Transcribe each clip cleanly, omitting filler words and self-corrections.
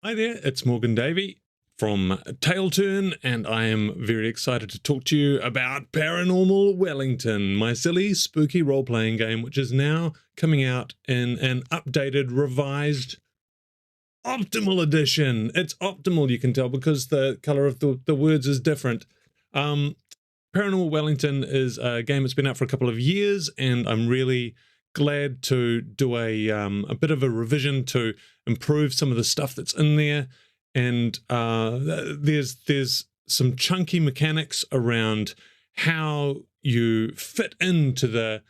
Hi there, it's Morgan Davey from Tailturn, and I am very excited to talk to you about Paranormal Wellington, my silly, spooky role-playing game, which is now coming out in an updated, revised, optimal edition. It's optimal, you can tell, because the color of the words is different. Paranormal Wellington is a game that's been out for a couple of years, and I'm really glad to do a bit of a revision to improve some of the stuff that's in there. And there's some chunky mechanics around how you fit into the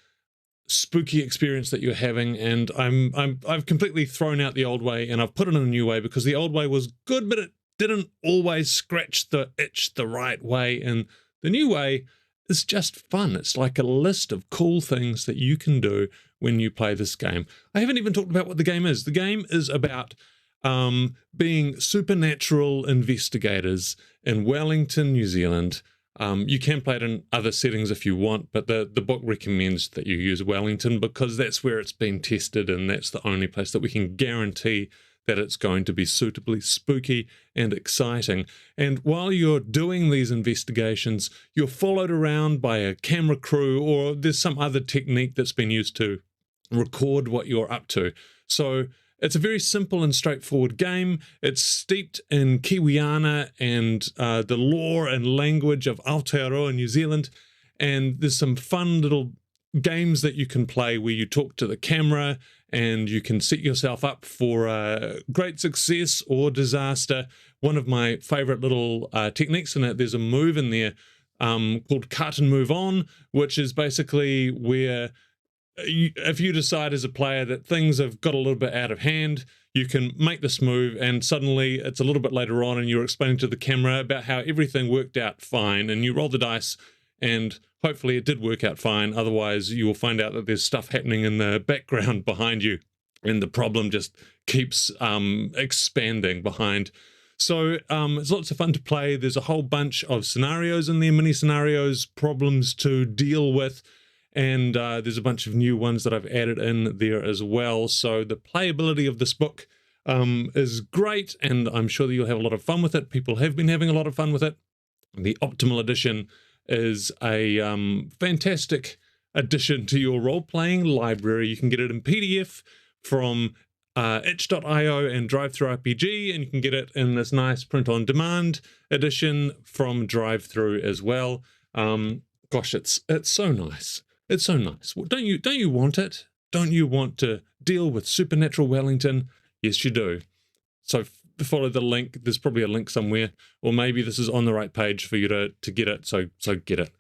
spooky experience that you're having, and I've completely thrown out the old way and I've put it in a new way, because the old way was good, but it didn't always scratch the itch the right way, and the new way is just fun. It's like a list of cool things that you can do when you play this game. I haven't even talked about what the game is. The game is about being supernatural investigators in Wellington, New Zealand. You can play it in other settings if you want, but the book recommends that you use Wellington because that's where it's been tested, and that's the only place that we can guarantee that it's going to be suitably spooky and exciting. And while you're doing these investigations, you're followed around by a camera crew, or there's some other technique that's been used to record what you're up to. So it's a very simple and straightforward game. It's steeped in Kiwiana and the lore and language of Aotearoa, New Zealand. And there's some fun little games that you can play where you talk to the camera and you can set yourself up for great success or disaster. One of my favorite little techniques in it, there's a move in there called Cut and Move On, which is basically where if you decide as a player that things have got a little bit out of hand, you can make this move, and suddenly it's a little bit later on and you're explaining to the camera about how everything worked out fine, and you roll the dice and hopefully it did work out fine. Otherwise you will find out that there's stuff happening in the background behind you and the problem just keeps expanding behind. So it's lots of fun to play. There's a whole bunch of scenarios in there, mini scenarios, problems to deal with. And there's a bunch of new ones that I've added in there as well. So the playability of this book is great, and I'm sure that you'll have a lot of fun with it. People have been having a lot of fun with it. The Optimal Edition is a fantastic addition to your role-playing library. You can get it in PDF from itch.io and DriveThruRPG, and you can get it in this nice print-on-demand edition from DriveThru as well. Gosh, it's so nice. It's so nice. Well, don't you want it? Don't you want to deal with supernatural Wellington? Yes, you do. So follow the link. There's probably a link somewhere, or maybe this is on the right page for you to get it. So get it.